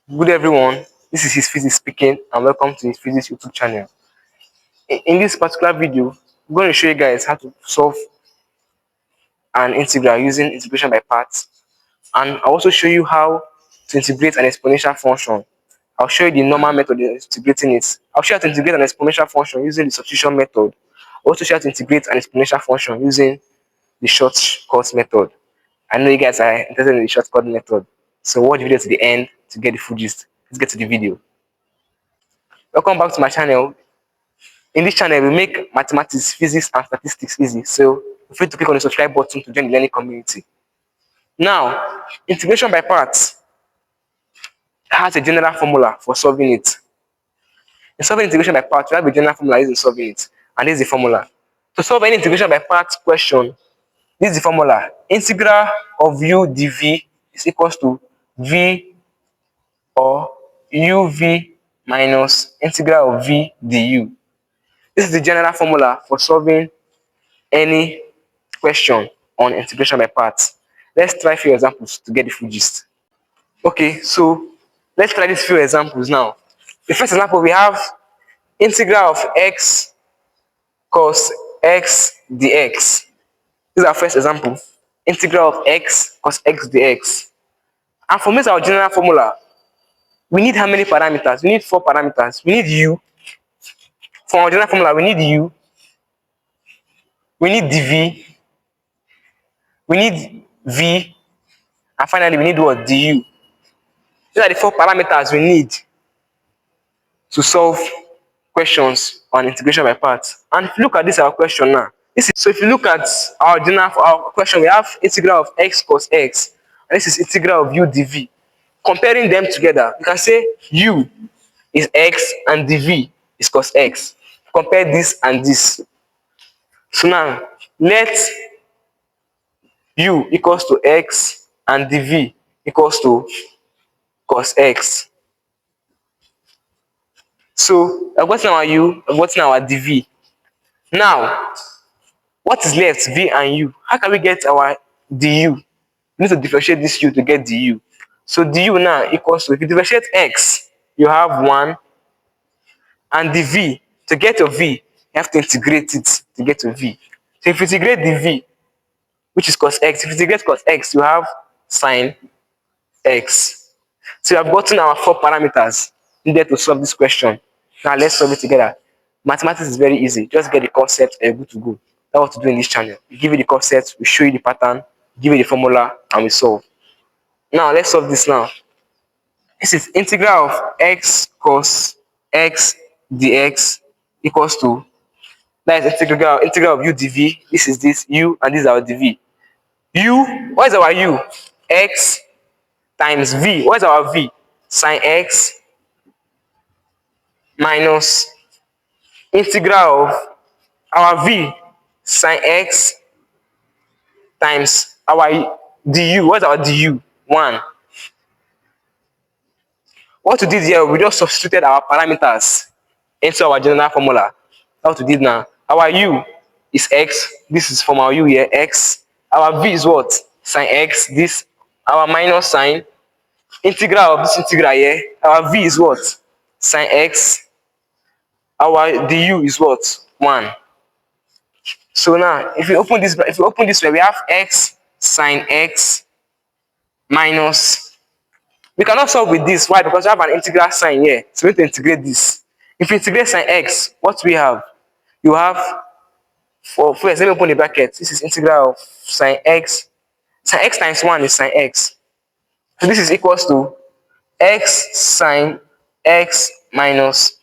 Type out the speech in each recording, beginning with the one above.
Good everyone, this is Heisphysics speaking and welcome to Heisphysics YouTube channel. In this particular video, I'm going to show you guys how to solve an integral using integration by parts, and I'll also show you how to integrate an exponential function. I'll show you the normal method of integrating it. I'll show you how to integrate an exponential function using the substitution method. I'll also show you how to integrate an exponential function using the shortcut method. I know you guys are interested in the shortcut method, so watch the video to the end to get the full gist. Let's get to the video. Welcome back to my channel. In this channel, we make mathematics, physics, and statistics easy. So feel free to click on the subscribe button to join the learning community. Now, integration by parts has a general formula for solving it. In solving integration by parts, we have a general formula using solving it, and this is the formula. To solve any integration by parts question, this is the formula. Integral of u dv is equals to v or uv minus integral of v du. This is the general formula for solving any question on integration by parts. Let's try a few examples to get the full gist. Okay, so let's try these few examples now. The first example, we have integral of x cos x dx. This is our first example. Integral of x cos x dx. And for this, our general formula, we need how many parameters? We need 4 parameters. We need u. For our general formula, we need u. We need dv. We need v. And finally, we need what? Du. These are the 4 parameters we need to solve questions on integration by parts. And if you look at this our question now, so if you look at our general for our question, we have integral of x cos x, and this is integral of u dv. Comparing them together, you can say u is x and dv is cos x. Compare this and this. So now let u equals to x and dv equals to cos x. So I've gotten our u, I've gotten our dv. Now, what is left? V and u. How can we get our du? We need to differentiate this u to get du. So du now equals to, if you differentiate x, you have 1, and dv, to get your v, you have to integrate it to get your v. So if you integrate dv, which is cos x, if you integrate cos x, you have sine x. So you have gotten our 4 parameters needed to solve this question. Now let's solve it together. Mathematics is very easy. Just get the concept and you're good to go. That's what to do in this channel. We give you the concept, we show you the pattern, give you the formula, and we solve. Now let's solve this now. This is integral of x cos x dx equals to, that is integral of u dv. This is this u, and this is our dv. U, what is our u? X times v. What is our v? Sine x minus integral of our v, sine x times our du. What is our du? 1. What we did here, we just substituted our parameters into our general formula. What we did now, our u is x. This is from our u here, x. Our v is what? Sine x. This, our minus sine. Integral of this integral here, our v is what? Sine x. Our du is what? 1. So now, if we open this way, we have x sine x minus. We cannot solve with this. Why? Because we have an integral sign here. So we need to integrate this. If you integrate sine x, what we have? You have, for first, let me open the bracket. This is integral of sine x. Sine x times 1 is sine x. So this is equals to x sine x minus.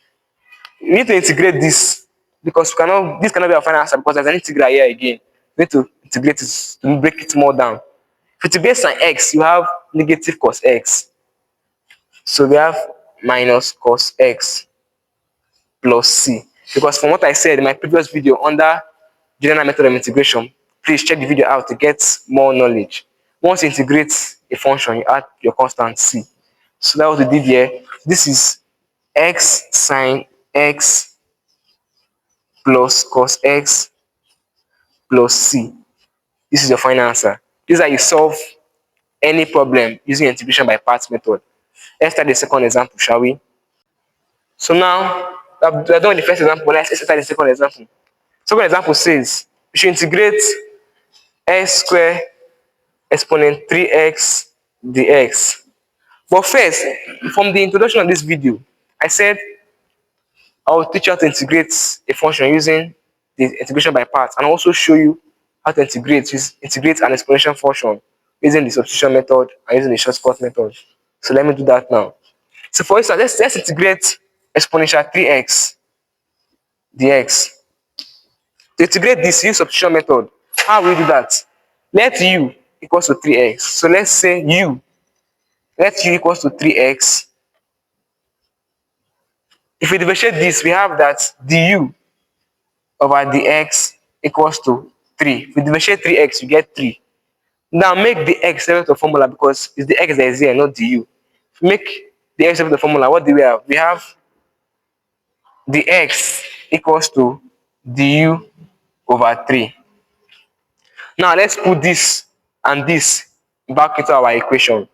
We need to integrate this because this cannot be our final answer because there's an integral here again. We need to integrate it to break it more down. If you integrate sine x, you have negative cos x. So we have minus cos x plus c. Because from what I said in my previous video under general method of integration, please check the video out to get more knowledge. Once you integrate a function, you add your constant c. So that's what we did here. This is x sine x plus cos x plus c. This is your final answer. This is how you solve any problem using integration by parts method. Let's start the second example, shall we? So now, we're done with the first example. Let's start the second example. Second example says we should integrate x square exponent 3x dx. But first, from the introduction of this video, I said I will teach you how to integrate a function using the integration by parts, and also show you how to integrate an exponential function using the substitution method and using the shortcut method. So let me do that now. So for instance, let's integrate exponential 3x dx. To integrate this, use substitution method. How will we do that? Let u equals to 3x. So let's say let u equals to 3x. If we differentiate this, we have that du over dx equals to 3. If we differentiate 3x, you get 3. Now make the x element of formula because it's the x that is here, not du. Make the x element of formula. What do we have? We have the x equals to du over 3. Now let's put this and this back into our equation.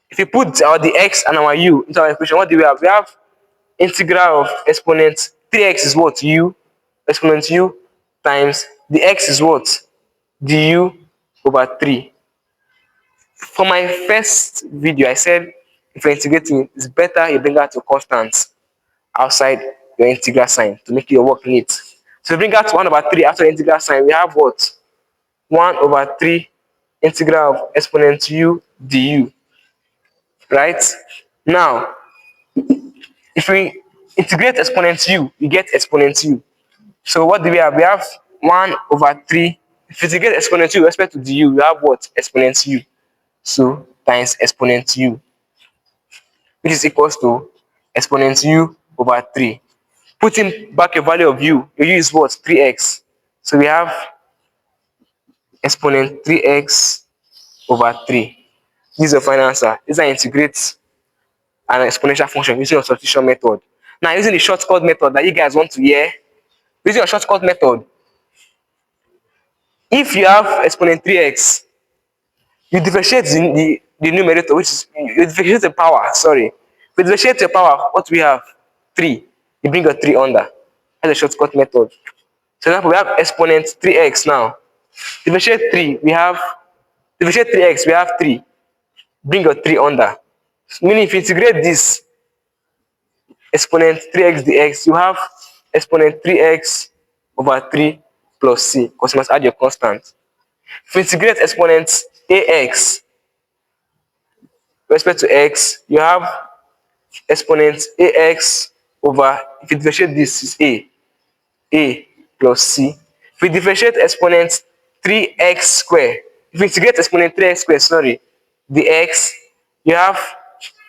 If you put our the x and our u into our equation, what do we have? We have integral of exponent 3x is what? U. Exponent u times the x is what? Du over 3. For my first video, I said if you're integrating, it's better you bring out your constants outside your integral sign to make your work neat. So bring out 1 over 3 after the integral sign, we have what? 1 over 3 integral of exponent u du. Right? Now, if we integrate exponent u, we get exponent u. So what do we have? We have 1 over 3. If we integrate exponent u with respect to du, we have what? Exponent u. So times exponent u, which is equals to exponent u over 3. Putting back a value of u, your u is what? 3x. So we have exponent 3x over 3. This is your final answer. This is how you integrate an exponential function using your substitution method. Now, using the shortcut method that you guys want to hear, using your shortcut method, if you have exponent 3x, you differentiate the numerator, which is you differentiate the power. Sorry, if you differentiate your power, what we have? 3. You bring a 3 under. That's a shortcut method. So, example, we have exponent 3x now. Differentiate 3, we have differentiate 3x, we have 3. Bring a 3 under. Meaning, if you integrate this exponent 3x dx, you have exponent 3x over 3 plus c, because you must add your constant. If you integrate exponent ax with respect to x, you have exponent ax over, if you differentiate this, is a plus c. If we differentiate exponent 3x square, if we integrate exponent 3x square, sorry, dx, you have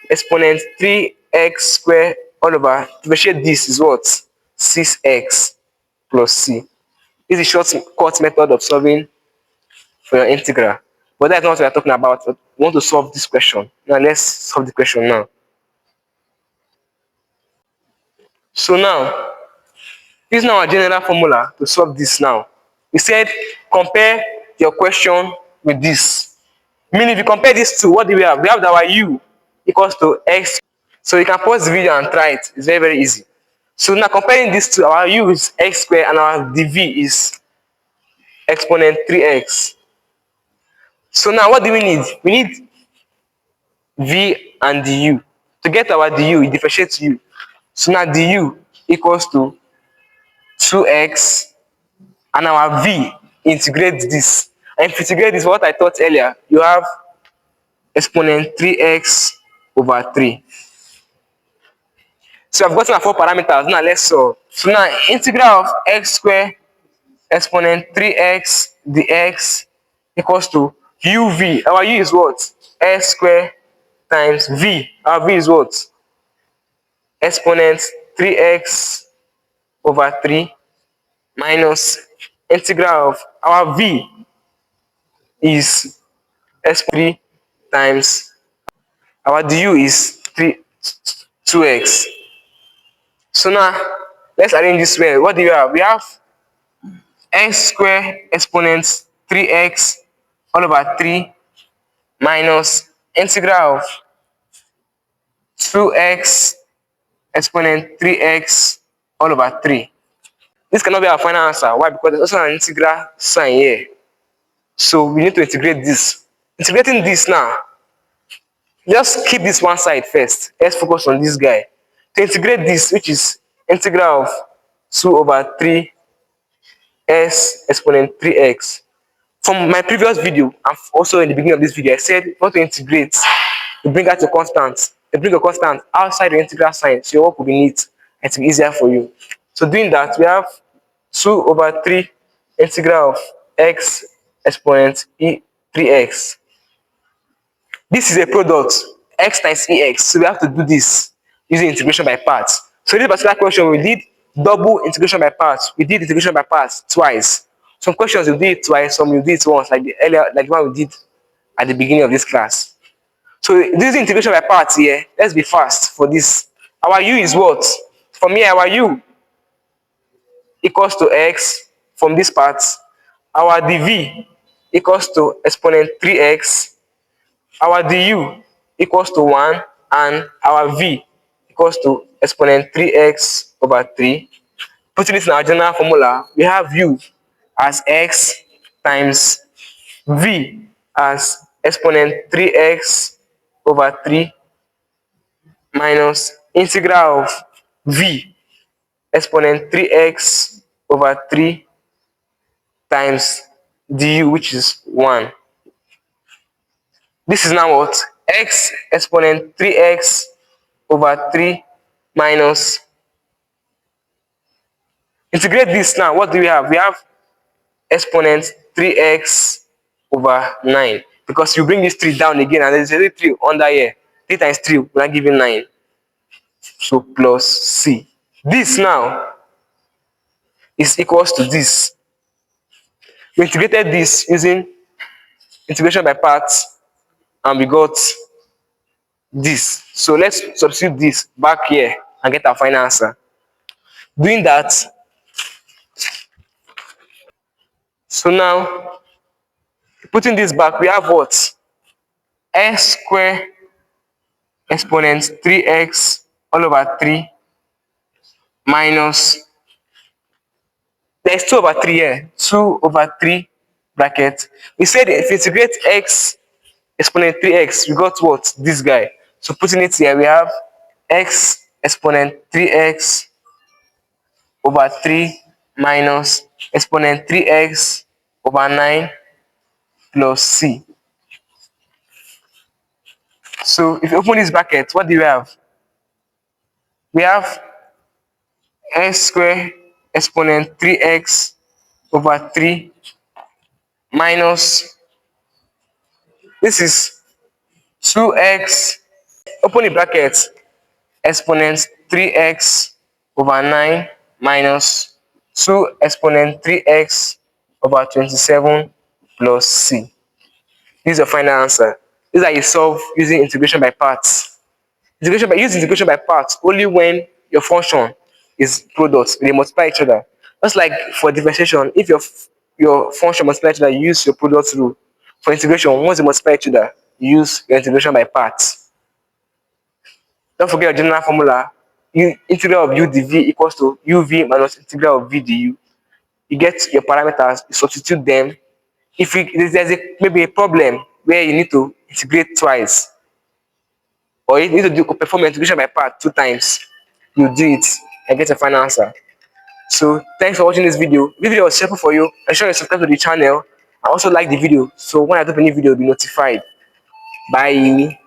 exponent 3x square all over, differentiate this is what? 6x plus c. This is the shortcut method of solving for your integral. But that's not what we're talking about. We want to solve this question. Now let's solve the question now. So now, using our general formula to solve this now, we said compare your question with this. Meaning if you compare these two, what do we have? We have that our u equals to x. So you can pause the video and try it. It's very, very easy. So now comparing these two, our u is x squared and our dv is exponent 3x. So now what do we need? We need v and du. To get our du, we differentiate u. So now du equals to 2x and our v integrate this. And if you integrate this, what I taught earlier, you have exponent 3x over 3. So I've gotten our 4 parameters. Now let's solve. So now integral of x squared exponent 3x dx equals to uv. Our u is what? S squared times v. Our v is what? Exponent 3x over 3 minus integral of our v is s3 times our du is 2x. So now let's arrange this way. What do you have? We have x squared exponent 3x all over 3 minus integral of 2x exponent 3x all over 3. This cannot be our final answer. Why? Because there's also an integral sign here. So we need to integrate this. Integrating this now, just keep this one side first. Let's focus on this guy. To integrate this, which is integral of 2 over 3 s exponent 3x. From my previous video, and also in the beginning of this video, I said you want to integrate, you bring out a constant. You bring a constant outside the integral sign, so your work will be neat and it will be easier for you. So doing that, we have 2 over 3 integral of x exponent 3x. This is a product, x times ex. So we have to do this using integration by parts. So in this particular question, we did double integration by parts. We did integration by parts twice. Some questions we did it twice, some we did it once, like the one we did at the beginning of this class. So using integration by parts here, let's be fast for this. Our u is what? From here, our u equals to x from this part. Our dv equals to exponent 3x. Our du equals to 1 and our v equals to exponent 3x over 3. Putting this in our general formula, we have u as x times v as exponent 3x over 3 minus integral of v exponent 3x over 3 times du, which is 1. This is now what? X exponent 3x over 3 minus. Integrate this now. What do we have? We have exponent 3x over 9. Because you bring this 3 down again and there's a 3 under here. 3 times 3 will not give you 9. So plus c. This now is equals to this. We integrated this using integration by parts and we got this. So let's substitute this back here and get our final answer. Doing that, so now putting this back, we have what? S square exponent 3x all over 3 minus, there's 2 over 3 here, 2 over 3 bracket. We said if we integrate x exponent 3x, we got what? This guy. So putting it here, we have x exponent 3x over 3 minus exponent 3x over 9 plus c. So if you open this bracket, what do we have? We have s square exponent 3x over 3 minus, this is 2x, open the bracket, exponent 3x over 9 minus 2 exponent 3x over 27 plus c. This is your final answer. This is how you solve using integration by parts. Use integration by parts only when your function is products, they multiply each other. Just like for differentiation, if your function multiply each other, you use your product rule. For integration, once they multiply each other, you use your integration by parts. Don't forget your general formula. Integral of u dv equals to uv minus integral of v du. You get your parameters, you substitute them. If there's maybe a problem where you need to integrate twice, or you need to perform integration by part 2 times, you do it and get a final answer. So thanks for watching this video. If this video was helpful for you, ensure you subscribe to the channel and also like the video so when I drop a new video, you'll be notified. Bye.